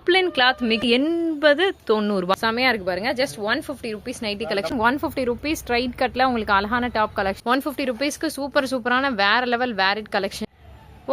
Babylon cloth மிக் 80-90 செமையா இருக்கு பாருங்க. Just 150 rupees nighty collection. 150 rupees straight கட்ல உங்களுக்கு அழகான டாப் கலெக்ஷன். 150 rupeesக்கு சூப்பரான வேற லெவல் வேரிட் கலெக்ஷன்.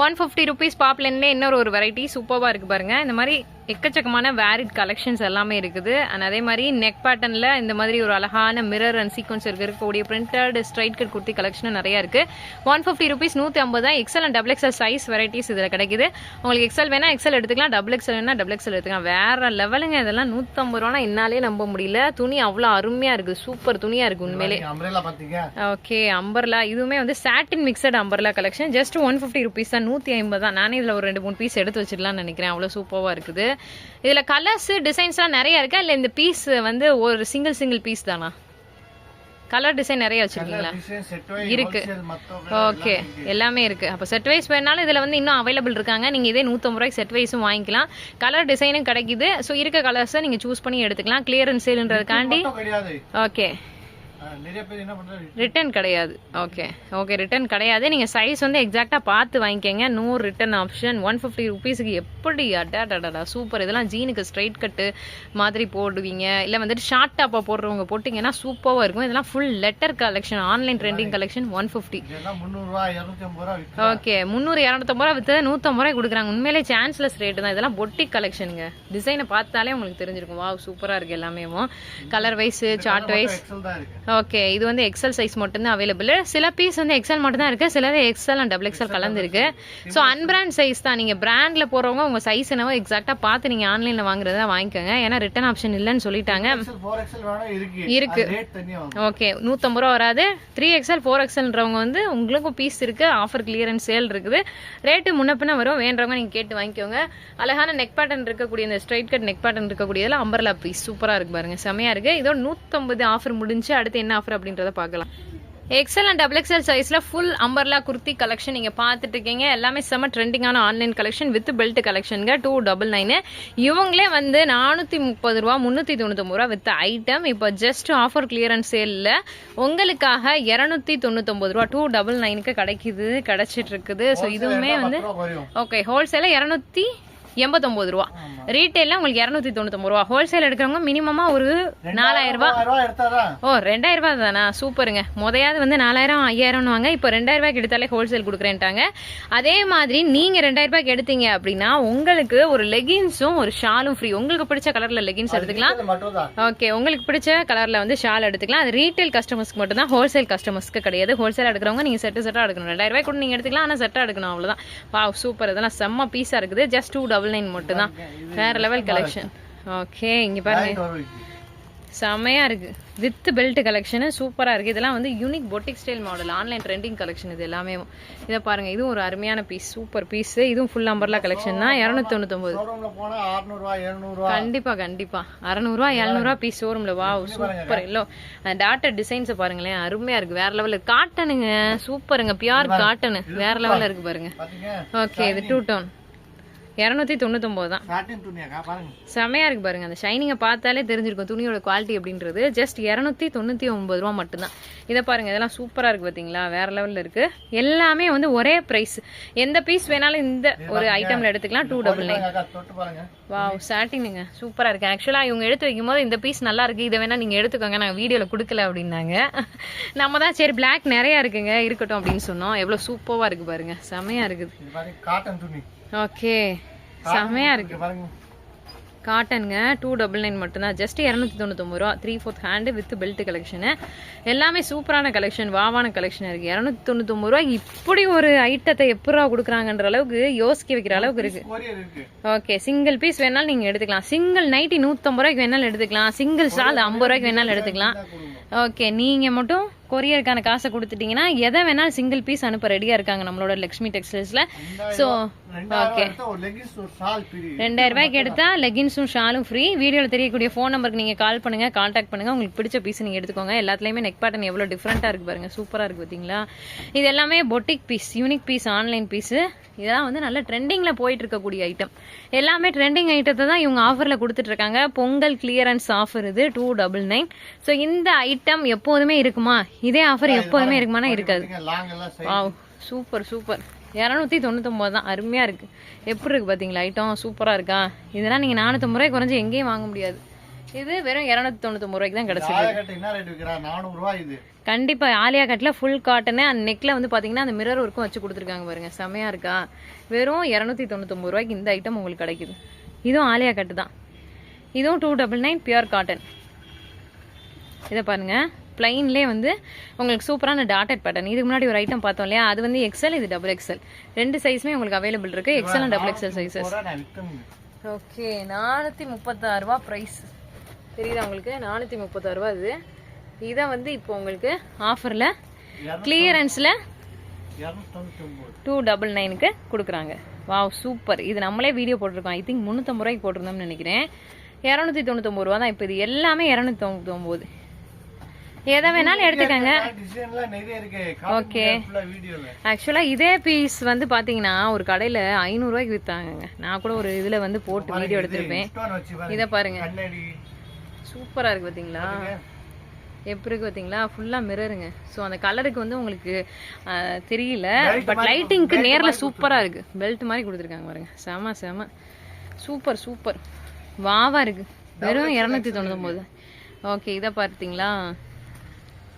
150 rupees பாப்லின்ல இன்னொரு ஒரு வெரைட்டி சூப்பரா இருக்கு பாருங்க. இந்த மாதிரி எக்கச்சக்கமான வேரிட் கலெக்ஷன்ஸ் எல்லாமே இருக்குது. அண்ட் அதே மாதிரி நெக் பேட்டர்ன்ல இந்த மாதிரி ஒரு அழகான மிரர் அண்ட் சீக்வன்ஸ் இருக்கக்கூடிய printed straight cut kurti collection நிறைய இருக்கு. 150 rupees 150 தான். XL and double XL size varieties இதுல கிடைக்குது. உங்களுக்கு எக்ஸல் வேணா எக்ஸல் எடுத்துக்கலாம், டபுள் எக்ஸல் வேணா டபுள் எக்ஸல் எடுத்துக்கலாம். வேற லெவலுங்க இதெல்லாம். 150 ரூபா என்னாலே நம்ப முடியல. துணி அவ்வளவு அருமையா இருக்கு, சூப்பர் துணியா இருக்கு உண்மையிலே. ஓகே, அம்பர்லா இதுவுமே வந்து satin mixed umbrella collection. Just 150 rupees தான். 150 தான். நானே இதுல ஒரு 2-3 பீஸ் எடுத்து வச்சிடலாம்னு நினைக்கிறேன். அவ்வளவு சூப்பரா இருக்குது. இதுல கலர்ஸ் டிசைன்ஸ்லாம் நிறைய இருக்கா இல்ல இந்த பீஸ் வந்து ஒரு சிங்கிள் பீஸ் தானா? கலர் டிசைன் நிறைய வச்சிருக்கீங்களா? இருக்கு. ஓகே, எல்லாமே இருக்கு. அப்ப செட் வைஸ் வேணாலும் இதுல வந்து இன்னும் அவைலபிள் இருக்காங்க. நீங்க இதே 150 ரூபாய்க்கு செட் வைஸும் வாங்கிக்கலாம். கலர் டிசைனும் கிடைக்குது. ஸோ இருக்க கலர்ஸை நீங்க சூஸ் பண்ணி எடுத்துக்கலாம். கிளியரன்ஸ் சேல்ன்றதுக்காண்டி. ஓகே, ரிட்டர்ன் கிடையாது. ஓகே, ரிட்டர்ன் கிடையாது. நீங்க சைஸ் வந்து எக்ஸாக்டா பார்த்து வாங்கிக்கங்க. No return option. 150 rupeesக்கு எப்படி அடாடா சூப்பர். இதெல்லாம் ஜீனுக்கு ஸ்ட்ரைட் கட்டு மாதிரி போடுவீங்க, இல்ல வந்துட்டு ஷார்ட் டாப்பா போடுறவங்க போட்டீங்கன்னா சூப்பரா இருக்கும். இதெல்லாம் full letter collection, online trending collection. 150. Okay, 300-250 ரூபா வித்து 150 ரூபாய் கொடுக்குறாங்க. உண்மையிலே சான்ஸ்லெஸ் ரேட் தான். இதெல்லாம் பொட்டிக் கலெக்ஷனுங்க. டிசைனை பார்த்தாலே உங்களுக்கு தெரிஞ்சிருக்கும். வாவ், சூப்பரா இருக்கு எல்லாமே. Colour wise, chart wise. Okay, இது வந்து எக்ஸல் சைஸ் மட்டும் தான் அவைலபிள். சில பீஸ் வந்து எக்ஸல் மட்டும் தான் இருக்கு, சிலது எக்ஸல் அண்ட் டபுள் எக்ஸல் கலந்து இருக்கு. ஸோ அன்பிராண்ட் சைஸ் தான். நீங்க பிராண்ட்ல போறவங்க உங்க சைஸ் என்னவோ எக்ஸாக்டா பார்த்து நீங்க ஆன்லைன்ல வாங்குறதா வாங்கிக்கோங்க. ஏன்னா ரிட்டர்ன் ஆப்ஷன் இல்லைன்னு சொல்லிட்டாங்க. இருக்கு. ஓகே, 150 ரூபா வராது. 3XL 4XLன்றவங்க வந்து உங்களுக்கு பீஸ் இருக்கு. ஆஃபர் கிளியரன்ஸ் சேல் இருக்குது. ரேட்டு முன்ன பின்ன வரும். வேண்டவங்க நீங்க கேட்டு வாங்கிக்கோங்க. அழகான நெக் பேட்டர்ன் இருக்கக்கூடிய இந்த ஸ்ட்ரைட் கட் நெக் பேட்டர்ன் இருக்கக்கூடியதுல அம்பர்லா பீஸ் சூப்பரா இருக்கு பாருங்க. செமையா இருக்கு. இதோ 150 ஆஃபர் முடிஞ்சு அடுத்து என்ன ஆஃபர் அப்படின்றத பார்க்கலாம். எக்ஸல் அண்ட் டபுள் எக்ஸல் சைஸ்ல ஃபுல் அம்பர்லா குர்த்தி கலெக்ஷன் நீங்க பாத்துட்டு இருக்கீங்க. எல்லாமே செம ட்ரெண்டிங்கான ஆன்லைன் கலெக்ஷன் வித் பெல்ட் கலெக்ஷனுங்க. 299. இவங்களே வந்து 430 ரூபா 399 ரூபா வித் ஐட்டம். இப்போ ஜஸ்ட் ஆஃபர் கிளியரன்ஸ் சேல்ல உங்களுக்காக 299 ரூபா 299க்கு கிடைச்சிட்டு இருக்குது. ஸோ இதுவுமே வந்து ஓகே, ஹோல்சேல 289 ரூபா, ரீட்டைல உங்களுக்கு 299 ரூபா. ஹோல்சேல் எடுக்கிறவங்க மினிமமா ஒரு 4000 ரூபாய். ஓ, 2000 ரூபாய் தானா? சூப்பருங்க. முதயாவது வந்து 4000 5000 வாங்க. இப்போ 2000 ரூபாய்க்கு எடுத்தாலே ஹோல்சேல் கொடுக்குறேன்ட்டாங்க. அதே மாதிரி நீங்க 2000 ரூபாய்க்கு எடுத்தீங்க அப்படின்னா உங்களுக்கு ஒரு லெகின்ஸும் ஒரு ஷாலும் ஃப்ரீ. உங்களுக்கு பிடிச்ச கலர்ல லெகின்ஸ் எடுத்துக்கலாம். ஓகே, உங்களுக்கு பிடிச்ச கலர்ல வந்து ஷால் எடுத்துக்கலாம். அது ரீட்டைல் கஸ்டமர்ஸ்க்கு மட்டும் தான், ஹோல்சேல் கஸ்டமர்ஸ்க்கு கிடையாது. ஹோல்சேல் எடுக்கிறவங்க நீங்க செட்டா எடுக்கணும். 2000 ரூபாய் கூட நீங்க எடுத்துக்கலாம், ஆனா செட்டா எடுக்கணும், அவ்வளவுதான். Wow, super. இதெல்லாம் செம்ம பீஸா இருக்குது. ஜஸ்ட் 299 மட்டும் தான். வேற லெவல் கலெக்ஷன். ஓகே, இங்க பாருங்க, செமையா இருக்கு. வித் பெல்ட் கலெக்ஷன் சூப்பரா இருக்கு. இதெல்லாம் வந்து unique boutique style model, online trending collection. இது எல்லாமே இதை பாருங்க. இதுவும் ஒரு அருமையான பீஸ், சூப்பர் பீஸ். இதுவும் ஃபுல் அம்பர்லா கலெக்ஷன் தான். 299. கண்டிப்பா 600 ரூபா 700 ரூபா பீஸ் ஷோரூம்ல. Wow, super. எல்லோ டாட்டர் டிசைன்ஸ் பாருங்களேன், அருமையா இருக்கு. வேற லெவல் காட்டனுங்க, சூப்பருங்க. பியூர் காட்டன் வேற லெவல்ல இருக்கு பாருங்க. ஓகே, இது 2 டோன் 299 தான். செமையா இருக்கு பாருங்க. அந்த ஷைனிங்கை பார்த்தாலே தெரிஞ்சிருக்கும் துணியோட குவாலிட்டி அப்படின்றது. ஜஸ்ட் 299 ரூபா மட்டும்தான். இதை பாருங்க, இதெல்லாம் சூப்பரா இருக்கு பாத்தீங்களா? வேற லெவல்ல இருக்கு. எல்லாமே வந்து ஒரே பிரைஸ். எந்த பீஸ் வேணாலும் இந்த ஒரு ஐட்டம்ல எடுத்துக்கலாம். 299. வாவ், சாட்டினுங்க சூப்பரா இருக்கு. ஆக்சுவலா இவங்க எடுத்து வைக்கும் போது இந்த பீஸ் நல்லா இருக்கு, இதை வேணா நீங்க எடுத்துக்கோங்க, நாங்க வீடியோல கொடுக்கல அப்படின்னாங்க. நம்ம தான் சரி பிளாக் நிறைய இருக்குங்க, இருக்கட்டும் அப்படின்னு சொன்னோம். எவ்வளவு சூப்பரா இருக்கு பாருங்க. செமையா இருக்குது. ஓகே, செமையா இருக்கு. காட்டனுங்க. 299 மட்டும்தான். ஜஸ்ட் 299 ரூபா. 3/4 ஹேண்ட் வித் பெல்ட் கலெக்ஷன். எல்லாமே சூப்பரான கலெக்ஷன், வாவான கலெக்ஷன் இருக்கு. 299 ரூபாய் இப்படி ஒரு ஐட்டத்தை எப்படா கொடுக்குறாங்கன்ற அளவுக்கு யோசிக்க வைக்கிற அளவுக்கு இருக்கு. ஓகே, சிங்கிள் பீஸ் வேணாலும் நீங்க எடுத்துக்கலாம். சிங்கிள் நைட்டி 150 ரூபாய்க்கு வேணாலும் எடுத்துக்கலாம். சிங்கிள் ஷால் 50 ரூபாய்க்கு வேணாலும் எடுத்துக்கலாம். ஓகே, நீங்க மட்டும் கொரியருக்கான காசை கொடுத்துட்டீங்கன்னா எதை வேணாலும் சிங்கிள் பீஸ் அனுப்ப ரெடியா இருக்காங்க நம்மளோட லக்ஷ்மி டெக்ஸ்டைல்ஸ்ல. சோ ஓகே, 2000 ரூபாய்க்கு எடுத்தா லெகின்ஸும் ஷாலும் ஃப்ரீ. வீடியோல தெரியக்கூடிய ஃபோன் நம்பருக்கு நீங்க கால் பண்ணுங்க, கான்டாக்ட் பண்ணுங்க. உங்களுக்கு பிடிச்ச பீஸ் நீங்க எடுத்துக்கோங்க. எல்லாத்துலயுமே நெக் பேட்டர்ன் எவ்வளவு டிஃப்ரெண்டா இருக்கு பாருங்க. சூப்பரா இருக்கு பாத்தீங்களா? இது எல்லாமே boutique piece, unique piece, online piece. இதெல்லாம் வந்து நல்ல ட்ரெண்டிங்ல போயிட்டு இருக்கக்கூடிய ஐட்டம். எல்லாமே ட்ரெண்டிங் ஐட்டத்தை தான் இவங்க ஆஃபர்ல கொடுத்துட்டு இருக்காங்க. பொங்கல் கிளியரன்ஸ் ஆஃபர் இது 299. ஸோ இந்த ஐட்டம் எப்போதுமே இருக்குமா? இதே ஆஃபர் எப்போதுமே இருக்குமானா இருக்காது. Wow, super super. 299 தான். அருமையாக இருக்குது. எப்படி இருக்குது பார்த்தீங்களா? ஐட்டம் சூப்பராக இருக்கா? இதெல்லாம் நீங்கள் 450 ரூபாய் குறைஞ்சி எங்கேயும் வாங்க முடியாது. இது வெறும் 299 ரூபாய்க்கு தான் கிடைச்சிருக்கு. கண்டிப்பா ஆலியா கட்டில் ஃபுல் காட்டனு. அந்த நெக்ல வந்து பாத்தீங்கன்னா அந்த மிரர் ஒர்க்கும் வச்சு கொடுத்துருக்காங்க பாருங்க. செமையா இருக்கா? வெறும் 299 ரூபாய்க்கு இந்த ஐட்டம் உங்களுக்கு கிடைக்குது. இதுவும் ஆலியா கட்டு தான். இதுவும் 299 பியூர் காட்டன். இதை பாருங்க, பிளைன்லேயே வந்து உங்களுக்கு சூப்பரான டாட்டட் பேட்டர்ன். இதுக்கு முன்னாடி ஒரு ஐட்டம் பார்த்தோம் இல்லையா, அது வந்து எக்ஸல், இது XXL. ரெண்டு சைஸுமே உங்களுக்கு அவைலபிள் இருக்கு, XL and XXL sizes. Okay, 436 ரூபா ப்ரைஸ் தெரியுதா உங்களுக்கு? 436 ரூபா. இது இதை வந்து இப்போ உங்களுக்கு ஆஃபரில் கிளியரன்ஸில் 299க்கு கொடுக்குறாங்க. Wow super. இது நம்மளே வீடியோ போட்டிருக்கோம். ஐ திங்க் 350 ரூபாய்க்கு போட்டிருந்தோம்னு நினைக்கிறேன். 299 ரூபா தான் இப்போ. இது எல்லாமே 299. எதை வேணாலும் எடுத்துக்கங்க. ஓகே, ஆக்சுவலா இதே பீஸ் வந்து பாத்தீங்கன்னா ஒரு கடையில 500 ரூபாய்க்கு வித்தாங்க. நான் கூட ஒரு இதுல வந்து போட்டு வீடியோ எடுத்திருப்பேன். இத பாருங்க, சூப்பரா இருக்கு பாத்தீங்களா? எப்படி இருக்கு பாத்தீங்களா? ஃபுல்லா மிரருங்க. ஸோ அந்த கலருக்கு வந்து உங்களுக்கு தெரியல, பட் லைட்டிங்க்கு நேர்ல சூப்பரா இருக்கு. பெல்ட் மாதிரி கொடுத்துருக்காங்க பாருங்க. செம செம சூப்பர் சூப்பர். வாவா இருக்கு. வெறும் 299. ஓகே, இதை பார்த்தீங்களா?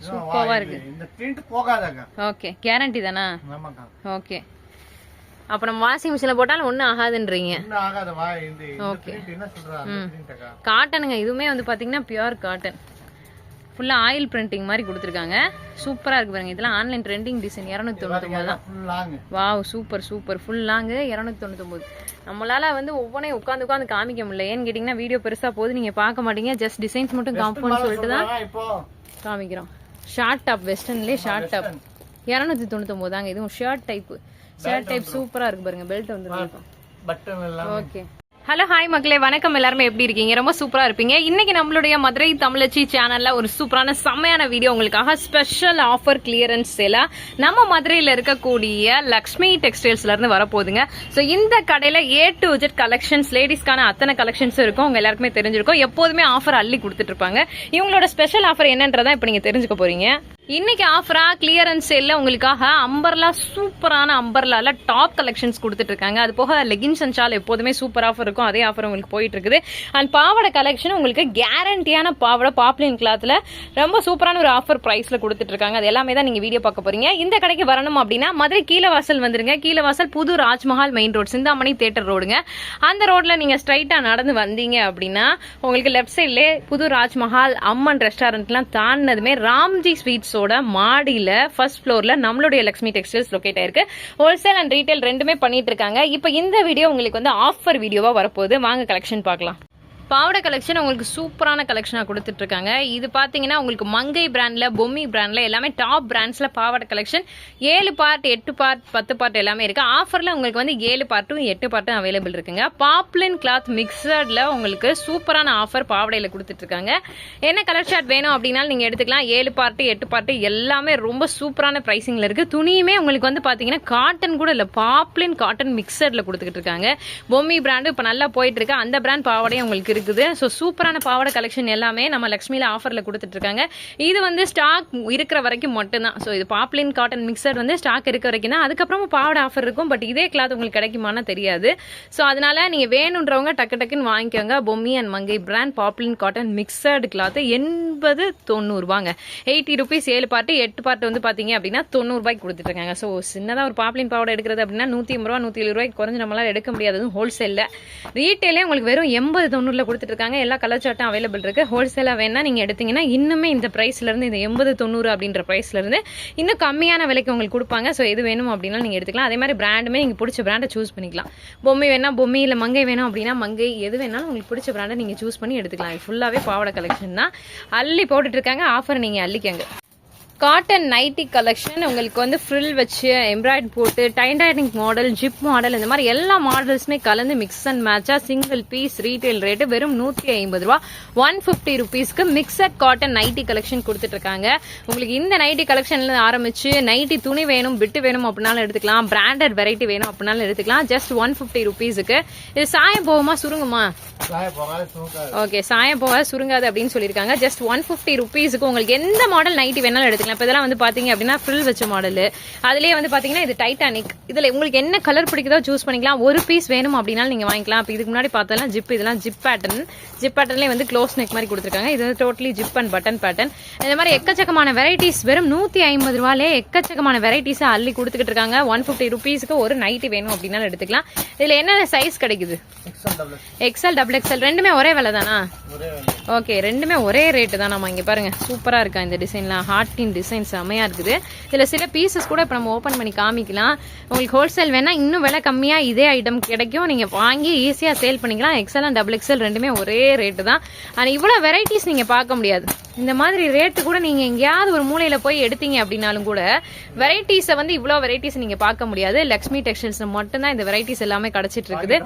சூப்பரா இருக்கு. இந்த பிரிண்ட் போகாதங்க. ஓகே, கேரண்டி தானா? ஆமாங்க. ஓகே, அப்ப நம்ம வாஷிங் மிஷின்ல போட்டாலும் ஒண்ணும் ஆகாதுன்றீங்க? ஒண்ணும் ஆகாத. இந்த பிரிண்ட் என்ன சொல்றாங்க? பிரிண்ட்க்கா காட்டனுங்க. இதுமே வந்து பாத்தீங்கன்னா பியூர் காட்டன். ஃபுல்லா ஆயில் பிரிண்டிங் மாதிரி கொடுத்துருக்காங்க. சூப்பரா இருக்கு பாருங்க. இதெல்லாம் ஆன்லைன் ட்ரெண்டிங் டிசைன். 299 தான். Wow super super. Full long 299. நம்மளால வந்து ஒவ்வொன்றையும் உட்காந்து உட்காந்து காமிக்க முடியல. ஏன்னு கேட்டீங்கன்னா வீடியோ பெருசா போகுது, நீங்க பார்க்க மாட்டீங்க. ஜஸ்ட் டிசைன்ஸ் மட்டும் காம்பவுண்ட் சொல்லிட்டு தான் காமிக்கிறோம். ஷார்ட் டாப், வெஸ்டர்ன்லேயே ஷார்ட் டாப் 299 தாங்க. இதுவும் ஷர்ட் டைப். ஷர்ட் டைப் சூப்பரா இருக்கு பாருங்க. பெல்ட் வந்து ஓகே. ஹலோ ஹாய் மக்களே, வணக்கம். எல்லாருமே எப்படி இருக்கீங்க? ரொம்ப சூப்பரா இருப்பீங்க. இன்னைக்கு நம்மளுடைய மதுரை தமிழச்சி சேனல்ல ஒரு சூப்பரான செம்மையான வீடியோ உங்களுக்காக. ஸ்பெஷல் ஆஃபர் கிளியரன்ஸ் சேலா நம்ம மதுரையில இருக்கக்கூடிய லக்ஷ்மி டெக்ஸ்டைல்ஸ்ல இருந்து வரப்போகுதுங்க. ஸோ இந்த கடையில A to Z கலெக்ஷன்ஸ், லேடிஸ்க்கான அத்தனை கலெக்ஷன்ஸ் இருக்கும். உங்க எல்லாருக்குமே தெரிஞ்சிருக்கும். எப்போதுமே ஆஃபர் அள்ளி கொடுத்துட்டு இருப்பாங்க. இவங்களோட ஸ்பெஷல் ஆஃபர் என்னன்றதான் இப்ப நீங்க தெரிஞ்சுக்க போறீங்க. இன்னைக்கு ஆஃபரா கிளியரன்ஸ் சேல்ல உங்களுக்காக அம்பர்லா, சூப்பரான அம்பர்லால டாப் கலெக்ஷன்ஸ் கொடுத்துட்டு இருக்காங்க. அது போக லெகின்ஸ் அண்ட் ஷால் எப்போதுமே சூப்பர் ஆஃபர் இருக்கும். அதே ஆஃபர் உங்களுக்கு போயிட்டு இருக்குது. அண்ட் பாவாடை கலெக்ஷன் உங்களுக்கு கேரண்டியான பாவாடை பாப்ளின் கிளாத்ல ரொம்ப சூப்பரான ஒரு ஆஃபர் பிரைஸ்ல கொடுத்துட்டு இருக்காங்க. அது எல்லாமே தான் நீங்க வீடியோ பார்க்க போறீங்க. இந்த கடைக்கு வரணும் அப்படின்னா மதுரை கீழவாசல் வந்துருங்க. கீழவாசல் புது Rajmahal main road, Chintamani theatre ரோடுங்க. அந்த ரோட்ல நீங்க ஸ்ட்ரைட்டா நடந்து வந்தீங்க அப்படின்னா உங்களுக்கு லெஃப்ட் சைட்ல புது ராஜ்மஹால் அம்மன் ரெஸ்டாரண்ட்லாம் தாண்டினதுமே ராம்ஜி ஸ்வீட்ஸ் மாடியில ஃபர்ஸ்ட் ஃப்ளோர்ல நம்மளுடைய லக்ஷ்மி டெக்ஸ்டைல்ஸ் லொகேட் ஆயிருக்கு. ஹோல்சேல் அண்ட் ரீட்டைல் ரெண்டுமே பண்ணிட்டு இருக்காங்க. இப்போ இந்த வீடியோ உங்களுக்கு வந்து ஆஃபர் வீடியோவா வரப்போகுது. வாங்க கலெக்ஷன் பார்க்கலாம். பாவாடை கலெக்ஷன் உங்களுக்கு சூப்பரான கலெக்ஷனாக கொடுத்துட்டு இருக்காங்க. இது பார்த்தீங்கன்னா உங்களுக்கு மங்கை பிராண்ட்ல, பொம்மி பிராண்ட்ல எல்லாமே டாப் பிராண்ட்ஸ்ல பாவாடை கலெக்ஷன் 7 பார்ட், 8 பார்ட், 10 பார்ட் எல்லாமே இருக்கு. ஆஃபர்ல உங்களுக்கு வந்து 7 பார்ட்டும் 8 பார்ட்டும் அவைலபிள் இருக்குங்க. பாப்ளின் கிளாத் மிக்சர்ல உங்களுக்கு சூப்பரான ஆஃபர் பாவாடையில கொடுத்துட்டு இருக்காங்க. என்ன கலர் ஷார்ட் வேணும் அப்படின்னாலும் நீங்க எடுத்துக்கலாம். 7 பார்ட், 8 பார்ட் எல்லாமே ரொம்ப சூப்பரான பிரைசிங்ல இருக்கு. துணியுமே உங்களுக்கு வந்து பாத்தீங்கன்னா காட்டன் கூட இல்ல, பாப்ளின் காட்டன் மிக்சர்ல கொடுத்துட்டு இருக்காங்க. பொம்மி பிராண்டு இப்ப நல்லா போயிட்டு இருக்கு. அந்த பிராண்ட் பாவாடையும் உங்களுக்கு இருக்குது. சோ சூப்பரான பாவாடை கலெக்ஷன் எல்லாமே நம்ம லக்ஷ்மியில ஆஃபர்ல கொடுத்துட்டு இருக்காங்க. இது வந்து ஸ்டாக் இருக்கிற வரைக்கும் மட்டும்தான். சோ இது பாப்ளின் காட்டன் மிக்சர் வந்து ஸ்டாக் இருக்க வரைக்கும் தான். அதுக்கப்புறமா பாவாடை ஆஃபர் இருக்கும். பட் இதே கிளாத் உங்களுக்கு கிடைக்குமானா தெரியாது. சோ அதனால நீங்க வேணுன்றவங்க டக்கு டக்குன்னு வாங்கிக்கோங்க. Bommi and Mangai brand poplin cotton மிக்சர்டு cloth 80-90 ரூபாங்க. 80 rupees 7 பார்ட், 8 பார்ட் வந்து பாத்தீங்க அப்படின்னா 90 ரூபாய்க்கு கொடுத்துட்டு இருக்காங்க. சோ சின்னதா ஒரு பாப்ளின் பாவாடை எடுக்கிறது அப்படின்னா 150 ரூபா, 170 ரூபாய்க்கு குறைஞ்சு நம்மளால எடுக்க முடியாது. ஹோல்சேல்ல, ரீட்டைலே உங்களுக்கு வெறும் 80-90ல கொடுத்துட்டு இருக்காங்க. எல்லா கலர் சார்ட்டும் அவைலபிள் இருக்கு. ஹோல்சேலா வேணா நீங்க எடுத்தீங்கன்னா இன்னுமே இந்த பிரைஸ்ல இருந்து, இந்த 80-90 அப்படின்ற பிரைஸ்ல இருந்து இன்னும் கம்மியான விலைக்கு உங்களுக்கு கொடுப்பாங்க. சோ எது வேணும் அப்படின்னா நீங்க எடுத்துக்கலாம். அதே மாதிரி பிராண்டுமே நீங்க பிடிச்ச பிராண்டை சூஸ் பண்ணிக்கலாம். பொம்மை வேணா பொம்மை, இல்ல மங்கை வேணும் அப்படின்னா மங்கை, எது வேணாலும் உங்களுக்கு பிடிச்ச பிராண்டை நீங்க சூஸ் பண்ணி எடுத்துக்கலாம். ஃபுல்லாவே பாவாடை கலெக்ஷன் தான் அள்ளி போட்டுட்டு இருக்காங்க. ஆஃபர் நீங்க அள்ளிக்கங்க. காட்டன் நைட்டி கலெக்ஷன் உங்களுக்கு வந்து ஃப்ரில் வச்சு எம்ப்ராய்டரி போட்டு டைண்டானிக் மாடல், ஜிப் மாடல், இந்த மாதிரி எல்லா மாடல்ஸுமே கலந்து மிக்ஸ் அண்ட் மேட்சா சிங்கிள் பீஸ் ரீட்டைல் ரேட்டு வெறும் 150 ரூபா, 150 rupeesக்கு மிக்சட் காட்டன் நைட்டி கலெக்ஷன் கொடுத்துட்டு இருக்காங்க. உங்களுக்கு இந்த நைட்டி கலெக்ஷன்ல ஆரம்பிச்சு நைட்டி துணி வேணும், பிட்டு வேணும் அப்படின்னாலும் எடுத்துக்கலாம். பிராண்டட் வெரைட்டி வேணும் அப்படின்னாலும் எடுத்துக்கலாம். ஜஸ்ட் 150 rupeesக்கு. இது சாயம் போகுமா சுருங்குமா? ஓகே, சாயம் போகாது சுருங்காது அப்படின்னு சொல்லியிருக்காங்க. ஜஸ்ட் 150 rupeesக்கு உங்களுக்கு எந்த மாடல் நைட்டி வேணாலும் எடுத்துக்கலாம். எடுத்துக்கலாம். இப்போ இதெல்லாம் வந்து பார்த்தீங்க அப்படின்னா ஃப்ரில் வச்ச மாடல். அதுலேயே வந்து பார்த்தீங்கன்னா இது டைட்டானிக். இதில் உங்களுக்கு என்ன கலர் பிடிக்குதோ சூஸ் பண்ணிக்கலாம். ஒரு பீஸ் வேணும் அப்படின்னாலும் நீங்கள் வாங்கிக்கலாம். இப்போ இதுக்கு முன்னாடி பார்த்தோம்னா ஜிப், இதெல்லாம் ஜிப் பேட்டர்ன். ஜிப் பேட்டர்லேயே வந்து க்ளோஸ் நெக் மாதிரி கொடுத்துருக்காங்க. இது வந்து totally zip and button pattern. இந்த மாதிரி எக்கச்சக்கமான வெரைட்டிஸ் வெறும் 150 ரூபாயிலே எக்கச்சக்கமான வெரைட்டிஸை அள்ளி கொடுத்துக்கிட்டு இருக்காங்க. 150 ருபீஸ்க்கு ஒரு நைட்டி வேணும் அப்படின்னாலும் எடுத்துக்கலாம். இதில் என்னென்ன சைஸ் கிடைக்குது? எக்ஸ்எல், டபுள் எக்ஸ்எல் ரெண்டுமே ஒரே விலை தானா? ஓகே, ரெண்டுமே ஒரே ரேட்டு தான். நம்ம இங்கே பாருங்க சூப்பராக இருக்கா இந்த டிசைன்லாம். ஹார்ட்டின் டிசைன் செமையாக இருக்குது. இதில் சில பீசஸ் கூட இப்போ நம்ம ஓப்பன் பண்ணி காமிக்கலாம். உங்களுக்கு ஹோல்சேல் வேணால் இன்னும் விலை கம்மியாக இதே ஐட்டம் கிடைக்கும். நீங்கள் வாங்கி ஈஸியாக சேல் பண்ணிக்கலாம். எக்ஸ்எல் அண்ட் டபுள் எக்ஸ்எல் ரெண்டுமே ஒரே ரேட்டு தான். ஆனால் இவ்வளோ வெரைட்டிஸ் நீங்கள் பார்க்க முடியாது. இந்த மாதிரி ரேட்டு கூட நீங்கள் எங்கேயாவது ஒரு மூலையில் போய் எடுத்தீங்க அப்படின்னாலும் கூட வெரைட்டிஸை வந்து இவ்வளோ வெரைட்டிஸ் நீங்கள் பார்க்க முடியாது. லக்ஷ்மி டெக்ஸ்டைல்ஸில் மட்டும்தான் இந்த வெரைட்டிஸ் எல்லாமே கிடச்சிட்டு இருக்குது.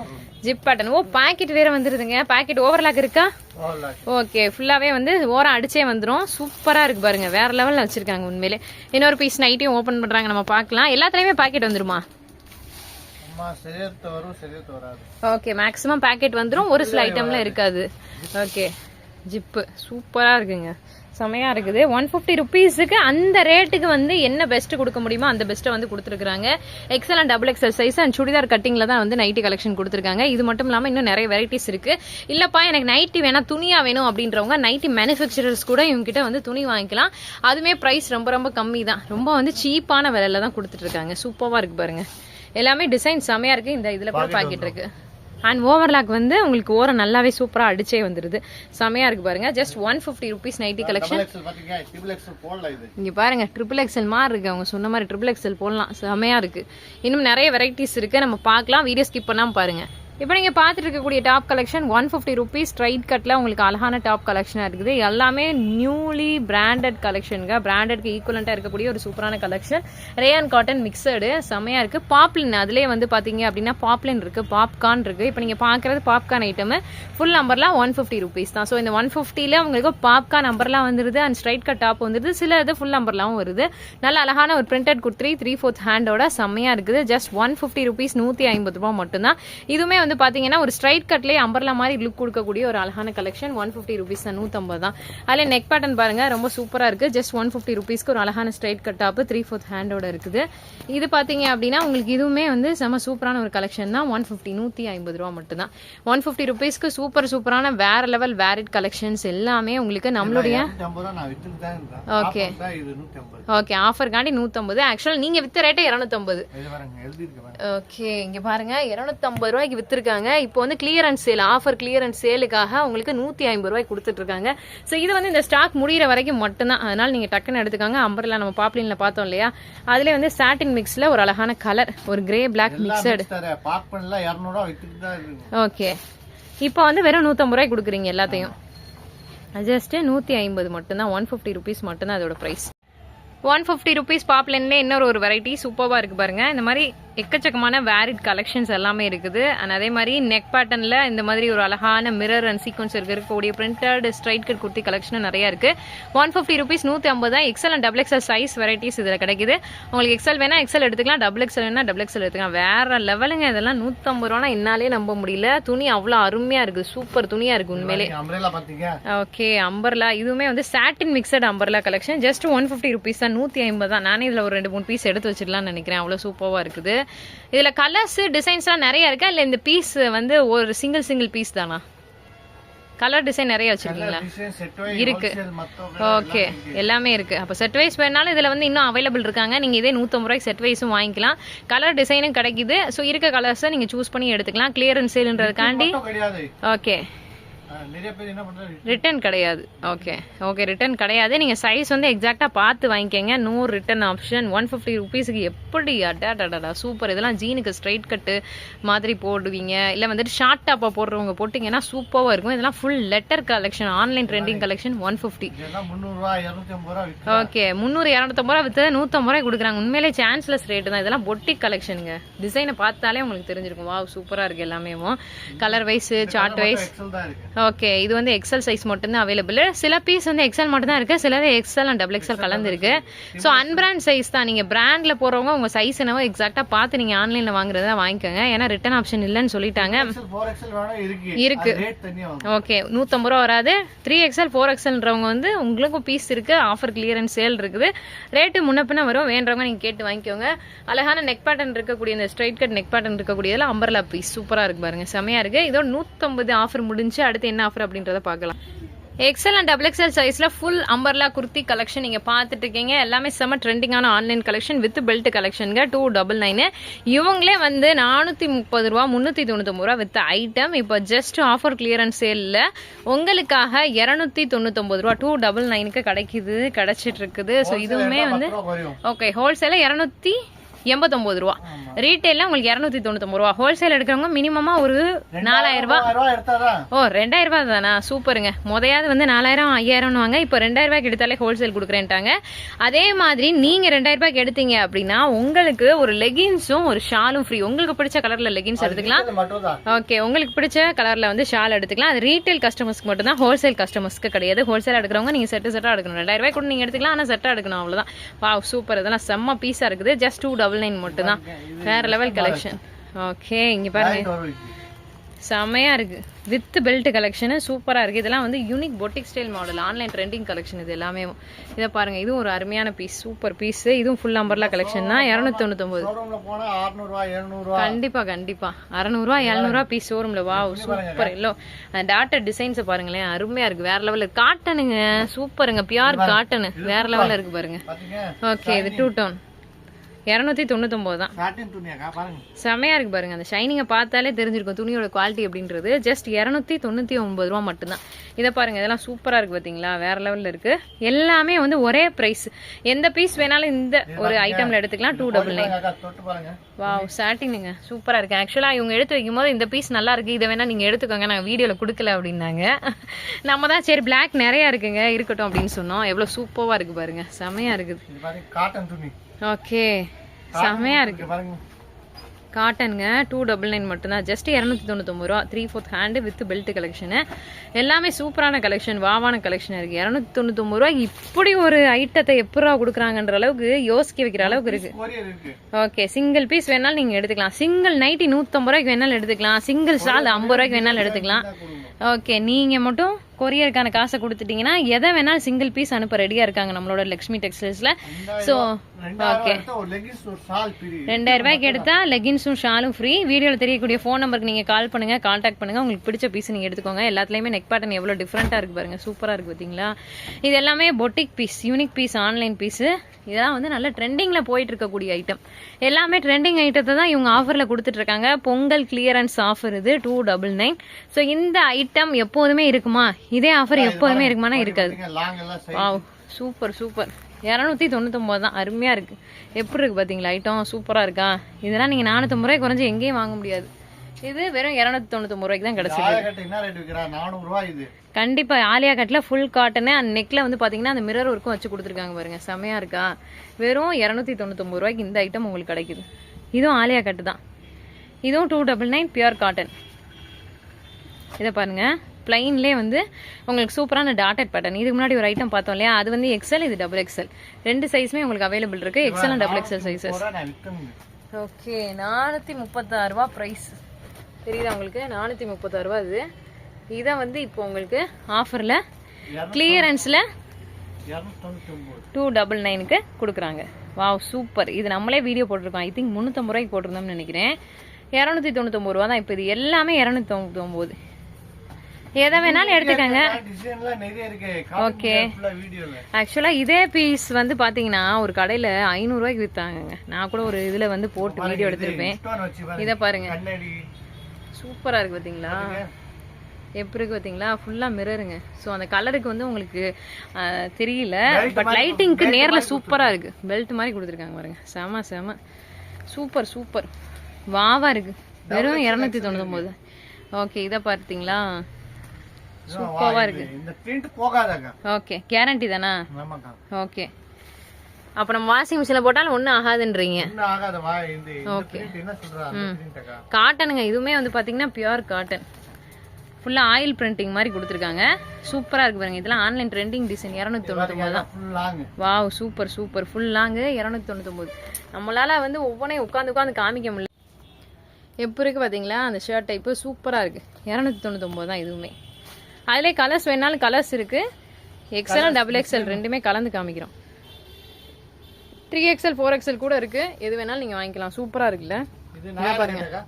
Zip pattern. ஓ, பாக்கெட் வேற வந்துருதுங்க. பாக்கெட் ஓவர்லாக் இருக்கா? ஓகே, ஃபுல்லாவே வந்து ஓரம் அடிச்சே வந்துடும். சூப்பரா இருக்கு பாருங்க, வேற லெவல்ல வச்சிருக்காங்க உண்மையிலே. இன்னொரு பீஸ் நைட்டியும் ஓபன் பண்றாங்க, நம்ம பார்க்கலாம். எல்லாத்துலயுமே பாக்கெட் வந்துருமா? ஓகே, மேக்ஸிமம் பாக்கெட் வந்துடும். ஒரு சில ஐட்டம்ல இருக்காது. ஓகே, ஜிப்பு சூப்பரா இருக்குங்க, செமையா இருக்குது. 150 ருபீஸுக்கு அந்த ரேட்டுக்கு வந்து என்ன பெஸ்ட் கொடுக்க முடியுமோ அந்த பெஸ்ட்டை வந்து கொடுத்துருக்காங்க. XL and double XL size and churidar கட்டிங்ல தான் வந்து நைட்டி கலெக்ஷன் கொடுத்துருக்காங்க. இது மட்டும் இல்லாமல் இன்னும் நிறைய வெரைட்டிஸ் இருக்கு. இல்லப்பா எனக்கு நைட்டி வேணா துணியா வேணும் அப்படின்றவங்க நைட்டி மேனுஃபேக்சரர்ஸ் கூட இவங்க கிட்ட வந்து துணி வாங்கிக்கலாம். அதுமே பிரைஸ் ரொம்ப ரொம்ப கம்மி தான். ரொம்ப வந்து சீப்பான விலையில தான் கொடுத்துட்டு இருக்காங்க. சூப்பரா இருக்கு பாருங்க, எல்லாமே டிசைன் செமையா இருக்கு. இந்த இதுல கூட பாக்கெட் இருக்கு. அண்ட் ஓவர்லாக் வந்து உங்களுக்கு ஓரம் நல்லாவே சூப்பராக அடிச்சே வந்துருது. செமையா இருக்கு பாருங்க. Just 150 rupees nightie collection. இங்க பாருங்க, ட்ரிபிள் எக்ஸ்எல் மாதிரி இருக்கு. அவங்க சொன்ன மாதிரி ட்ரிபிள் எக்ஸ்எல் போடலாம். செமையா இருக்கு. இன்னும் நிறைய வெரைட்டிஸ் இருக்கு, நம்ம பார்க்கலாம். வீடியோ ஸ்கிப் பண்ணாம பாருங்க. இப்போ நீங்கள் பார்த்துட்டு இருக்கக்கூடிய டாப் கலெக்ஷன் 150 ருபீஸ் ஸ்ட்ரைட் கட்டில் உங்களுக்கு அழகான டாப் கலெக்ஷனாக இருக்குது. எல்லாமே நியூலி பிராண்டட் கலெக்ஷனுங்க. பிராண்டட்க்கு ஈக்குவலண்ட்டாக இருக்கக்கூடிய ஒரு சூப்பரான கலெக்ஷன். ரேயான் காட்டன் மிக்சடு செமையாக இருக்குது. பாப்லின், அதிலே வந்து பார்த்தீங்க அப்படின்னா பாப்லின் இருக்குது, பாப்கார்ன் இருக்குது. இப்போ நீங்கள் பார்க்குறது பாப்கார்ன் ஐட்டம். ஃபுல் நம்பர்லாம் 150 ருபீஸ் தான். ஸோ இந்த 150ல் உங்களுக்கு பாப்கார்ன் நம்பர்லாம் வந்துருது அண்ட் ஸ்ட்ரைட் கட் டாப் வந்துருது. சில இது ஃபுல் நம்பர்லாம் வருது. நல்ல அழகான ஒரு பிரிண்டட் குர்த்தி 3/4 ஹேண்டோட செம்மையாக இருக்குது. ஜஸ்ட் 150 ருபீஸ், 150 ரூபா மட்டும்தான். இதுவுமே வந்து பாத்தீங்கன்னா ஒரு ஸ்ட்ரைட் கட்லேயே அம்பர்லா மாதிரி லுக் கொடுக்கக்கூடிய ஒரு அழகான கலெக்ஷன். 150 ருபீஸ் தான், 150 தான். அதில் நெக் பேட்டர்ன் பாருங்க, ரொம்ப சூப்பரா இருக்கு. ஜஸ்ட் 150 ருபீஸ்க்கு ஒரு அழகான ஸ்ட்ரைட் கட் டாப் 3/4 ஹேண்டோட இருக்குது. இது பாத்தீங்க அப்படின்னா உங்களுக்கு இதுவுமே வந்து செம சூப்பரான ஒரு கலெக்ஷன் தான். 150, 150 ரூபா மட்டும் தான். 150 ருபீஸ்க்கு சூப்பரான வேற லெவல் வேரிட் கலெக்ஷன்ஸ் எல்லாமே உங்களுக்கு நம்மளுடைய ஓகே ஓகே ஆஃபர்காண்டி 150. ஆக்சுவலா நீங்க வித்த ரேட்டே 250. ஓகே, இங்க பாருங்க 250 ரூபாய்க்கு வித்துருக்காங்க. இப்போ வந்து கிளியரன்ஸ் சேல், ஆஃபர் கிளியரன்ஸ் சேலுக்காக உங்களுக்கு 150 ரூபாய்க்கு கொடுத்துட்டு இருக்காங்க. ஸோ இது வந்து இந்த ஸ்டாக் முடிகிற வரைக்கும் மட்டும்தான். அதனால நீங்க டக்குன்னு எடுத்துக்காங்க. அம்பர்லா நம்ம பாப்லின்ல பார்த்தோம் இல்லையா, அதுல வந்து சாட்டின் மிக்ஸ்ல ஒரு அழகான கலர், ஒரு கிரே பிளாக் மிக்சடு. ஓகே, இப்போ வந்து வெறும் 150 ரூபாய்க்கு கொடுக்குறீங்க எல்லாத்தையும். ஜஸ்ட் 150 மட்டும்தான். 150 ருபீஸ் மட்டும்தான் அதோட பிரைஸ். 150 ருபீஸ் பாப்லின்ல இன்னொரு ஒரு வெரைட்டி சூப்பராக இருக்கு பாருங்க. இந்த மாதிரி எக்கச்சக்கமான வேரிட் கலெக்ஷன்ஸ் எல்லாமே இருக்குது. அண்ட் அதே மாதிரி நெக் பேட்டர்னில் இந்த மாதிரி ஒரு அழகான மிரர் அண்ட் சீக்வன்ஸ் இருக்கக்கூடிய printed straight cut kurti collection நிறைய இருக்கு. 150 ருபீஸ், 150 தான். XL and double XL size varieties இதில் கிடைக்குது. உங்களுக்கு எக்ஸ்எல் வேணா எக்ஸ்எல் எடுத்துக்கலாம், டபுள் எக்ஸ்எல் வேணா டபுள் எக்ஸ்எல் எடுத்துக்கலாம். வேற லெவலுங்க இதெல்லாம். 150 ரூபா என்னாலே நம்ப முடியல. துணி அவ்வளோ அருமையா இருக்கு, சூப்பர் துணியா இருக்கு உண்மையிலே. ஓகே, அம்பர்லா இதுவுமே வந்து satin mixed umbrella collection. Just 150 rupees தான், 150 தான். நானே இதில் ஒரு 2-3 பீஸ் எடுத்து வச்சிடலாம்னு நினைக்கிறேன். அவ்வளோ சூப்பராக இருக்குது. இதுல கலர்ஸ் டிசைன்ஸ்லாம் நிறைய இருக்கா, இல்ல இந்த பீஸ் வந்து ஒரு சிங்கிள் பீஸ் தானா? கலர் டிசைன் நிறைய வச்சிருக்கீங்களா? இருக்கு. ஓகே, எல்லாமே இருக்கு. அப்போ செட் வைஸ் வேணாலும் இதுல வந்து இன்னும் அவைலபிள் இருக்காங்க. நீங்க இதே 150 ரூபாய்க்கு செட் வைஸும் வாங்கிக்கலாம். கலர் டிசைனும் கிடைக்குது. ஸோ இருக்க கலர்ஸை நீங்க சூஸ் பண்ணி எடுத்துக்கலாம். கிளியரன்ஸ் சேல்ன்றதுக்காண்டி. ஓகே, ரிட்டர்ன் கிடையாது. ஓகே ஓகே, ரிட்டர்ன் கிடையாது. நீங்க சைஸ் வந்து எக்ஸாக்டா பார்த்து வாங்கிக்கங்க. No return option. 150 ருபீஸ்க்கு எப்படி அடாடா சூப்பர். இதெல்லாம் ஜீனுக்கு ஸ்ட்ரைட் கட்டு மாதிரி போடுவீங்க, இல்ல வந்துட்டு ஷார்ட் டாப்பா போடுறவங்க போட்டீங்கன்னா சூப்பராக இருக்கும். இதெல்லாம் full letter collection, online trending collection. 150. Okay, 300, 250 ரூபா வித்து 150 ரூபாய் கொடுக்குறாங்க. உண்மையிலே சான்ஸ்லெஸ் ரேட்டு தான். இதெல்லாம் பொட்டிக் கலெக்ஷனுங்க. டிசைனை பார்த்தாலே உங்களுக்கு தெரிஞ்சிருக்கும். வாவ், சூப்பரா இருக்கு எல்லாமே. Colour wise, chart wise. Okay, இது வந்து எக்ஸல் சைஸ் மட்டும்தான் அவைலபிள். சில பீஸ் வந்து எக்ஸல் மட்டும் தான் இருக்கு, சிலது எக்ஸல் அண்ட் டபுள் எக்ஸல் கலந்து இருக்கு. ஸோ அன்பிராண்ட் சைஸ் தான். நீங்க பிராண்ட்ல போறவங்க உங்க சைஸ் என்னவோ எக்ஸாக்டா பார்த்து நீங்க ஆன்லைன்ல வாங்குறதா வாங்கிக்கோங்க. ஏன்னா ரிட்டர்ன் ஆப்ஷன் இல்லைன்னு சொல்லிட்டாங்க. இருக்கு. ஓகே, 150 ரூபா வராது. 3XL 4XLன்றவங்க வந்து உங்களுக்கும் பீஸ் இருக்கு, ஆஃபர் கிளியரன்ஸ் சேல் இருக்குது. ரேட்டு முன்ன பின்ன வரும், வேண்டவங்க நீங்க கேட்டு வாங்கிக்கோங்க. அழகான நெக் பேட்டர்ன் இருக்கக்கூடிய இந்த ஸ்ட்ரைட் கட் நெக் பேட்டர்ன் இருக்கக்கூடியதுல அம்பர்லா பீஸ் சூப்பரா இருக்கு பாருங்க, செமையா இருக்கு. இதோட 150 ஆஃபர் முடிஞ்சு அடுத்து என்ன ஆஃபர் அப்படின்றத பார்க்கலாம். எக்ஸல் அண்ட் டபுள் எக்ஸல் சைஸ்ல ஃபுல் அம்பர்லா குர்த்தி கலெக்ஷன் நீங்க பாத்துட்டு இருக்கீங்க. எல்லாமே செம்ம ட்ரெண்டிங்கான ஆன்லைன் கலெக்ஷன் வித் பெல்ட் கலெக்ஷனுங்க. 299. இவங்களே வந்து 430 ரூபா 399 ரூபா வித் ஐட்டம். இப்போ ஜஸ்ட் ஆஃபர் கிளியரன்ஸ் சேல்ல உங்களுக்காக 299 ரூபா 299க்கு கிடைச்சிட்டு இருக்குது. ஸோ இதுவுமே வந்து ஓகே, ஹோல்சேல 289 ரூபா, ரீட்டைல உங்களுக்கு 299 ரூபா. ஹோல்சேல் எடுக்கிறவங்க மினிமமா ஒரு 4000 ரூபாய். ஓ 2000 ரூபாய் தானா, சூப்பருங்க. முதையாவது வந்து 4000 5000 வாங்க, இப்போ 2000 ரூபாய்க்கு எடுத்தாலே ஹோல்சேல் கொடுக்குறேன்ட்டாங்க. அதே மாதிரி நீங்க 2000 ரூபாய்க்கு எடுத்தீங்க அப்படின்னா உங்களுக்கு ஒரு லெகின்ஸும் ஒரு ஷாலும் ஃப்ரீ. உங்களுக்கு பிடிச்ச கலர்ல லெகின்ஸ் எடுத்துக்கலாம். ஓகே, உங்களுக்கு பிடிச்ச கலர்ல வந்து ஷால் எடுத்துக்கலாம். அது ரீட்டைல் கஸ்டமர்ஸ்க்கு மட்டும் தான், ஹோல்சேல் கஸ்டமர்ஸ்க்கு கிடையாது. ஹோல்சேல் எடுக்கிறவங்க நீங்க செட்டா எடுக்கணும். 2000 ரூபாய் கூட நீங்க எடுத்துக்கலாம், ஆனா செட்டா எடுக்கணும், அவ்வளவுதான். வாவ் சூப்பர், இதெல்லாம் செம்ம பீஸா இருக்குது. ஜஸ்ட் 299 மட்டும் தான். வேற லெவல் கலெக்ஷன். ஓகே, இங்க பாருங்க, செமையா இருக்கு. வித் பெல்ட் கலெக்ஷன் சூப்பரா இருக்கு. இதெல்லாம் வந்து unique boutique style model, online trending collection. இது எல்லாமே இதை பாருங்க, இதுவும் ஒரு அருமையான பீஸ், சூப்பர் பீஸ். இதுவும் ஃபுல் அம்பர்லா கலெக்ஷன் தான். 299. கண்டிப்பா கண்டிப்பா 600 ரூபா 700 ரூபா பீஸ் ஷோரூம்ல. Wow super. எல்லோ டாட்டர் டிசைன்ஸ் பாருங்களேன், அருமையா இருக்கு, வேற லெவல். காட்டனுங்க, சூப்பருங்க, பியூர் காட்டன், வேற லெவல்ல இருக்கு பாருங்க. ஓகே, இது 2 டோன் 299 தான். செமையா இருக்கு பாருங்க, அந்த ஷைனிங்கை பார்த்தாலே தெரிஞ்சிருக்கும் துணியோட குவாலிட்டி அப்படின்றது. ஜஸ்ட் 299 ரூபா மட்டும்தான். இதை பாருங்க, இதெல்லாம் சூப்பரா இருக்கு பாத்தீங்களா, வேற லெவல்ல இருக்கு. எல்லாமே வந்து ஒரே பிரைஸ். எந்த பீஸ் வேணாலும் இந்த ஒரு ஐட்டம்ல எடுத்துக்கலாம். 299. வாவ் சாட்டினுங்க, சூப்பரா இருக்கு. ஆக்சுவலா இவங்க எடுத்து வைக்கும் போது இந்த பீஸ் நல்லா இருக்கு, இதை வேணா நீங்க எடுத்துக்கோங்க, நான் வீடியோல கொடுக்கல அப்படின்னாங்க. நம்ம தான் சரி பிளாக் நிறைய இருக்குங்க, இருக்கட்டும் அப்படின்னு சொன்னோம். எவ்வளவு சூப்பரா இருக்கு பாருங்க, செமையா இருக்குது. காட்டன் துணி. ஓகே, செமையா இருக்கு. காட்டனுங்க 299 மட்டும்தான். ஜஸ்ட் 299 ரூபா. 3/4 ஹேண்டு வித் பெல்ட் கலெக்ஷன். எல்லாமே சூப்பரான கலெக்ஷன், வாவான கலெக்ஷன் இருக்கு. 299 ரூபாய்க்கு இப்படி ஒரு ஐட்டத்தை எப்படா கொடுக்குறாங்கன்ற அளவுக்கு யோசிக்க வைக்கிற அளவுக்கு இருக்கு. ஓகே, சிங்கிள் பீஸ் வேணாலும் நீங்க எடுத்துக்கலாம். சிங்கிள் நைட்டி 150 ரூபாய்க்கு வேணாலும் எடுத்துக்கலாம். சிங்கிள் ஷால் 50 ரூபாய்க்கு வேணாலும் எடுத்துக்கலாம். ஓகே, நீங்க மட்டும் கொரியருக்கான காசை கொடுத்துட்டீங்கன்னா எதை வேணாலும் சிங்கிள் பீஸ் அனுப்ப ரெடியா இருக்காங்க நம்மளோட லக்ஷ்மி டெக்ஸ்டைல்ஸ்ல. ஸோ ஓகே, 2000 ரூபாய்க்கு எடுத்தா லெகின்ஸும் ஷாலும் ஃப்ரீ. வீடியோவில் தெரியக்கூடிய ஃபோன் நம்பருக்கு நீங்க கால் பண்ணுங்க, கான்டாக்ட் பண்ணுங்க. உங்களுக்கு பிடிச்ச பீஸ் நீங்க எடுத்துக்கோங்க. எல்லாத்துலயுமே நெக் பேட்டர்ன் எவ்வளவு டிஃப்ரெண்டா இருக்கு பாருங்க, சூப்பரா இருக்கு பாத்தீங்களா. இது எல்லாமே boutique piece, unique piece, online piece. இதெல்லாம் வந்து நல்ல ட்ரெண்டிங்ல போயிட்டு இருக்கக்கூடிய ஐட்டம். எல்லாமே ட்ரெண்டிங் ஐட்டத்தை தான் இவங்க ஆஃபர்ல கொடுத்துட்டு இருக்காங்க. பொங்கல் கிளியரன்ஸ் ஆஃபர் இது 299. ஸோ இந்த ஐட்டம் எப்போதுமே இருக்குமா, இதே ஆஃபர் எப்போதுமே இருக்குமானா இருக்காது. Wow super super. 299 தான், அருமையா இருக்கு. எப்படி இருக்கு பாத்தீங்களா ஐட்டம், சூப்பரா இருக்கா. இதெல்லாம் நீங்க 450 ரூபாய் குறைஞ்சு எங்கேயும் வாங்க முடியாது. இது வெறும் 299 ரூபாய்க்கு தான் கிடைச்சிருக்கு. கண்டிப்பா ஆலியா கட்ல ஃபுல் காட்டன். அந்த நெக்ல வந்து பாத்தீங்கன்னா அந்த மிரர் ஒர்க்கும் வச்சு கொடுத்துருக்காங்க பாருங்க, செமையா இருக்கா. வெறும் 299 ரூபாய்க்கு இந்த ஐட்டம் உங்களுக்கு கிடைக்குது. இதுவும் ஆலியா கட்டு தான். இதுவும் 299 பியூர் காட்டன். இதை பாருங்க, பிளைன்லேயே வந்து உங்களுக்கு சூப்பரான டாட்டட் பேட்டர்ன். இதுக்கு முன்னாடி ஒரு ஐட்டம் பார்த்தோம் இல்லையா, அது வந்து எக்ஸல், இது டபுள் எக்ஸல். 2 சைஸுமே உங்களுக்கு அவைலபிள் இருக்கு, XL and double XL sizes. Okay, 436 ரூபா பிரைஸ் தெரியுதா உங்களுக்கு, 436 ரூபா. இது இதை வந்து இப்போ உங்களுக்கு ஆஃபர்ல கிளியரன்ஸ்ல 299க்கு கொடுக்குறாங்க. Wow super. இது நம்மளே வீடியோ போட்டிருக்கோம், ஐ திங்க் 350 ரூபாய்க்கு போட்டிருந்தோம்னு நினைக்கிறேன். 299 ரூபா தான் இப்போ. இது எல்லாமே 299. எதை வேணாலும் எடுத்துக்கங்க. ஓகே, ஆக்சுவலா இதே பீஸ் வந்து பாத்தீங்கன்னா ஒரு கடையில 500 ரூபாய்க்கு வித்தாங்க. நான் கூட ஒரு இதுல வந்து போட்டு வீடியோ எடுத்திருப்பேன். இத பாருங்க, சூப்பரா இருக்கு பாத்தீங்களா, எப்படி இருக்கு பாத்தீங்களா, ஃபுல்லா மிரருங்க. ஸோ அந்த கலருக்கு வந்து உங்களுக்கு தெரியல, பட் லைட்டிங்க்கு நேர்ல சூப்பரா இருக்கு. பெல்ட் மாதிரி கொடுத்துருக்காங்க பாருங்க, செம செம சூப்பர் சூப்பர், வாவா இருக்கு. வெறும் 299. ஓகே, இதை பார்த்தீங்களா, சூப்பரா இருக்கு. இந்த பிரிண்ட் போகாதங்க. ஓகே, கேரண்டி தானா? ஆமாங்க. ஓகே, அப்ப நம்ம வாஷிங் மிஷின்ல போட்டாலும் ஒண்ணும் ஆகாதுன்றீங்க. ஒண்ணும் ஆகாத வா. இந்த பிரிண்ட் என்ன சொல்றாங்க, பிரிண்ட் காட்டனுங்க. இதுவுமே வந்து பாத்தீங்கன்னா பியூர் காட்டன். ஃபுல்லாக ஆயில் பிரிண்டிங் மாதிரி கொடுத்துருக்காங்க. சூப்பராக இருக்கு பாருங்க. இதெல்லாம் ஆன்லைன் ட்ரெண்டிங் டிசைன் 299 தான். Wow super super. Full long 299. நம்மளால வந்து ஒவ்வொன்றையும் உட்காந்து காமிக்க முடியல. எப்போ இருக்குது பார்த்தீங்களா அந்த ஷர்ட் டைப்பு சூப்பராக இருக்குது. 299 தான் இதுவுமே. அதிலே கலர்ஸ் வேணாலும் கலர்ஸ் இருக்குது. எக்ஸ்எல் டபுள் எக்ஸ்எல் ரெண்டுமே கலந்து காமிக்கிறோம். 3XL 4XL கூட இருக்கு. எது வேணாலும் நீங்க வாங்கிக்கலாம். சூப்பரா இருக்குல்ல பாருங்க.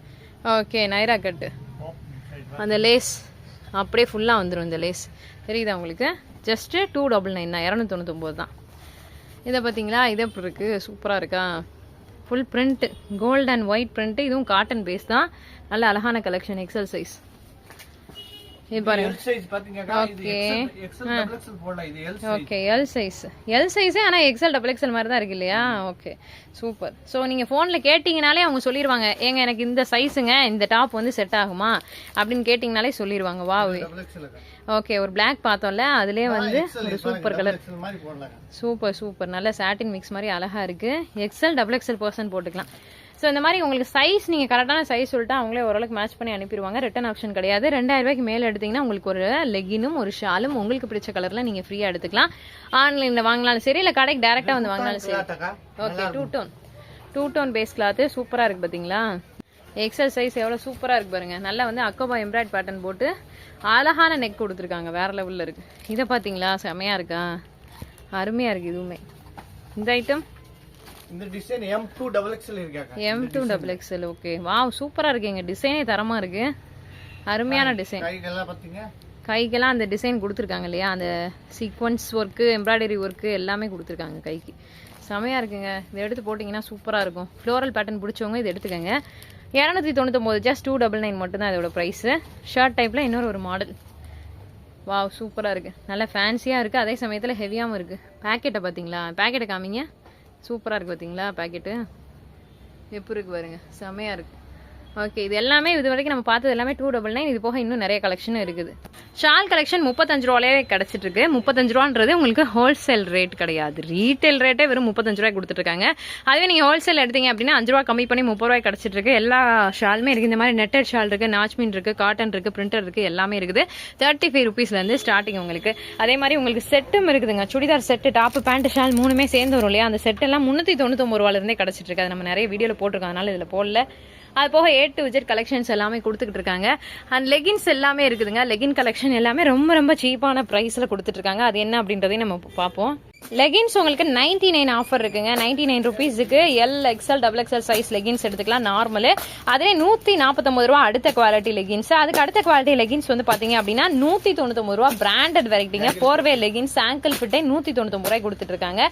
ஓகே நைரா கட்டு அந்த லேஸ் அப்படியே ஃபுல்லா வந்துடும். இந்த லேஸ் தெரியுதா உங்களுக்கு? ஜஸ்ட் 299 தான். 299 தான். இதை பார்த்தீங்களா? இது எப்படி இருக்கு? சூப்பரா இருக்கா? Full print gold and white print. இதுவும் காட்டன் பேஸ் தான். நல்ல அழகான கலெக்ஷன். எக்ஸல் சைஸ் இது பாருங்க. Okay okay L size. ஆனால் எக்ஸல் டபுள் எக்ஸல் மாதிரி தான் இருக்கு இல்லையா? Okay super. ஸோ நீங்கள் ஃபோனில் கேட்டிங்கனாலே அவங்க சொல்லிடுவாங்க, ஏங்க எனக்கு இந்த சைஸுங்க இந்த டாப் வந்து செட் ஆகுமா அப்படின்னு கேட்டிங்கனாலே சொல்லிடுவாங்க. வா ஓகே ஒரு பிளாக் பார்த்தோம்ல, அதுலேயே வந்து ஒரு சூப்பர் கலர். Super super. நல்ல சாட்டின் மிக்ஸ் மாதிரி அழகாக இருக்குது. எக்ஸல் டபுள் எக்ஸல் பர்சன் போட்டுக்கலாம். ஸோ இந்த மாதிரி உங்களுக்கு சைஸ் நீங்கள் கரெக்டான சைஸ் சொல்லிட்டு அவங்களே ஓரளவுக்கு மேட்ச் பண்ணி அனுப்பிடுவாங்க. ரிட்டன் ஆப்ஷன் கிடையாது. 2000 ரூபாய்க்கு மேலே எடுத்தீங்கன்னா உங்களுக்கு ஒரு லெகினும் ஒரு ஷாலும் உங்களுக்கு பிடிச்ச கலரில் நீங்கள் ஃப்ரீயாக எடுத்துக்கலாம். ஆன்லைனில் வாங்கினாலும் சரி, இல்லை கடைக்கு டேரெக்டாக வந்து வாங்கினாலும் சரி. Okay two tone base cloth சூப்பராக இருக்குது பார்த்தீங்களா? எக்ஸல் சைஸ் எவ்வளோ சூப்பராக இருக்குது பாருங்கள். நல்லா வந்து அக்கோபா எம்ப்ராய்ட் பேட்டர்ன் போட்டு அழகான நெக் கொடுத்துருக்காங்க. வேறு லெவலில் இருக்குது. இதை பார்த்தீங்களா? செமையாக இருக்கா? அருமையாக இருக்குது. இதுவுமே இந்த ஐட்டம் இந்த டிசைன் M2XXL இருக்காங்க. M2XXL. ஓகே வாவ் சூப்பரா இருக்குங்க. டிசைனே தரமா இருக்கு. அருமையான டிசைன். கைகெல்லாம் பாத்தீங்க? கைக்கெல்லாம் அந்த டிசைன் கொடுத்துருக்காங்க இல்லையா? அந்த சீக்வன்ஸ் ஒர்க்கு எம்ப்ராய்டரி ஒர்க்கு எல்லாமே கொடுத்துருக்காங்க கைக்கு. செமையா இருக்குங்க. இதை எடுத்து போட்டிங்கன்னா சூப்பராக இருக்கும். ஃப்ளோரல் பேட்டர்ன் பிடிச்சவங்க இதை எடுத்துக்கோங்க. 299 ஜஸ்ட் 299 மட்டும்தான் இதோட ப்ரைஸு. ஷர்ட் டைப்பில் இன்னொரு ஒரு மாடல். வாவ் சூப்பராக இருக்குது. நல்லா ஃபேன்சியாக இருக்குது, அதே சமயத்தில் ஹெவியாகவும் இருக்குது. பேக்கெட்டை பார்த்தீங்களா? பேக்கெட்டை காமிங்க. சூப்பராக இருக்குது பார்த்தீங்களா? பேக்கெட்டு எப்படி இருக்குது பாருங்க. செமையாக இருக்குது. ஓகே இது எல்லாமே இது வரைக்கும் நம்ம பார்த்தது எல்லாமே 299. இது போக இன்னும் நிறைய கலெக்ஷன் இருக்குது. ஷால் கலெக்ஷன் 35 ரூபாயே கிடச்சிட்டு இருக்கு. 35 ரூபான்றது உங்களுக்கு ஹோல்சேல் ரேட் கிடையாது. ரீட்டைல் ரேட்டே வெறும் 35 ரூபாய் கொடுத்துட்ருக்காங்க. அதுவே நீங்கள் ஹோல்சேல் எடுத்தீங்க அப்படின்னா 5 ரூபா கம்மி பண்ணி 30 ரூபாய் கிடச்சிட்டு இருக்கு. எல்லா ஷாலுமே இருக்குது. இந்த மாதிரி நெட்டட் ஷால் இருக்குது, நாச்மீன் இருக்குது, காட்டன் இருக்குது, பிரிண்டர் இருக்குது, எல்லாமே இருக்குது. 35 ருபீஸ்லேருந்து ஸ்டார்டிங் உங்களுக்கு. அதே மாதிரி உங்களுக்கு செட்டும் இருக்குதுங்க. Churidar set, top, pant, shawl மூணுமே சேர்ந்து வரும் இல்லையா? அந்த செட்டெல்லாம் 399 ரூபாயிலிருந்தே கிடச்சிட்டு இருக்கு. அது நம்ம நிறைய வீடியோவில் போட்டிருக்கோம், அதனால இதில் போடல. அது போக A to Z கலெக்ஷன்ஸ் எல்லாமே கொடுத்துக்கிட்டு இருக்காங்க. அண்ட் லெகின்ஸ் எல்லாமே இருக்குதுங்க. லெகின் கலெக்ஷன் எல்லாமே ரொம்ப ரொம்ப சீப்பான ப்ரைஸில் கொடுத்துட்டு இருக்காங்க. அது என்ன அப்படின்றதையும் நம்ம பார்ப்போம். லெகின்ஸ் உங்களுக்கு 99 ஆஃபர் இருக்குங்க. 99 ருபீஸுக்கு XL double XL size leggings எடுத்துக்கலாம் நார்மலு. அதிலே 149 ரூபா அடுத்த குவாலிட்டி லெகின்ஸ். அதுக்கு அடுத்த குவாலிட்டி லெகின்ஸ் வந்து பார்த்தீங்க அப்படின்னா 199 ரூபா பிராண்டட் வெரைட்டிங்க. 4-வே லெகின்ஸ் ஆங்கிள் ஃபிட்டே 199 ரூபாய் கொடுத்துட்டு இருக்காங்க.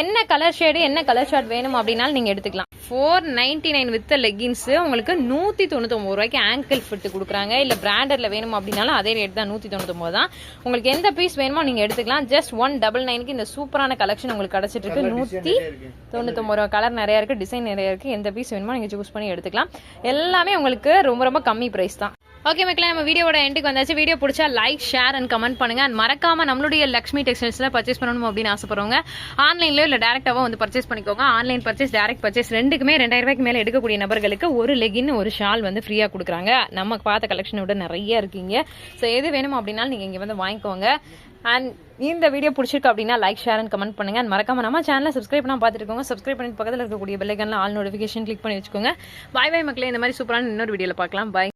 என்ன கலர் ஷேடு என்ன கலர் ஷார்ட் வேணும் அப்படின்னாலும் நீங்கள் எடுத்துக்கலாம். 499 வித் லெகின்ஸ் உங்களுக்கு 199 ரூபாய்க்கு ஆங்கிள் ஃபிட் கொடுக்குறாங்க. இல்லை பிராண்டட்ல வேணும் அப்படின்னாலும் அதே ரேட் தான், 199 தான். உங்களுக்கு எந்த பீஸ் வேணுமோ நீங்கள் எடுத்துக்கலாம். ஜஸ்ட் 199க்கு இந்த சூப்பரான கலெக்ஷன் உங்களுக்கு கிடைச்சிட்டு இருக்கு. 199 ரூபா. கலர் நிறைய இருக்கு, டிசைன் நிறைய இருக்கு. எந்த பீஸ் வேணுமோ நீங்க சூஸ் பண்ணி எடுத்துக்கலாம். எல்லாமே உங்களுக்கு ரொம்ப ரொம்ப கம்மி பிரைஸ் தான். ஓகே மக்களே, நம்ம வீடியோட எண்டுக்கு வந்தாச்சு. வீடியோ பிடிச்சா லைக், ஷேர் அண்ட் கமெண்ட் பண்ணுங்க. அண்ட் மறக்காம நம்மளுடைய லக்ஷ்மி டெக்ஸ்டைல்ஸ்ல பர்ச்சேஸ் பண்ணணும் அப்படின்னு ஆசைப்படுறவங்க ஆன்லைன்லயோ இல்லை டேரக்டாவோ வந்து பர்ச்சேஸ் பண்ணிக்கோங்க. ஆன்லைன் பர்ச்சேஸ், டேரக்ட் பர்ச்சேஸ் ரெண்டுக்குமே 2000 ரூபாய்க்கு மேலே எடுக்கக்கூடிய நபர்களுக்கு ஒரு லெகின் ஒரு ஷால் வந்து ஃப்ரீயா கொடுக்குறாங்க. நம்ம பார்த்த கலெக்ஷனை விட நிறைய இருக்கீங்க. ஸோ எது வேணும் அப்படின்னாலும் நீங்க இங்க வந்து வாங்கிக்கோங்க. அண்ட் இந்த வீடியோ பிடிச்சிருக்கு அப்படின்னா லைக், ஷேர் அண்ட் கமெண்ட் பண்ணுங்க. அண்ட் மறக்காம நம்ம சேனலை சப்ஸ்கிரைப் பண்ணா பார்த்துருக்கோங்க. சப்ஸ்கிரைப் பண்ணி பக்கத்தில் இருக்கக்கூடிய பெல் ஐகான்ல ஆல் நோட்டிஃபிகேஷன் கிளிக் பண்ணி வச்சுக்கோங்க. பாய் பாய் மக்களே. இந்த மாதிரி சூப்பரான இன்னொரு வீடியோல பார்க்கலாம். பாய்.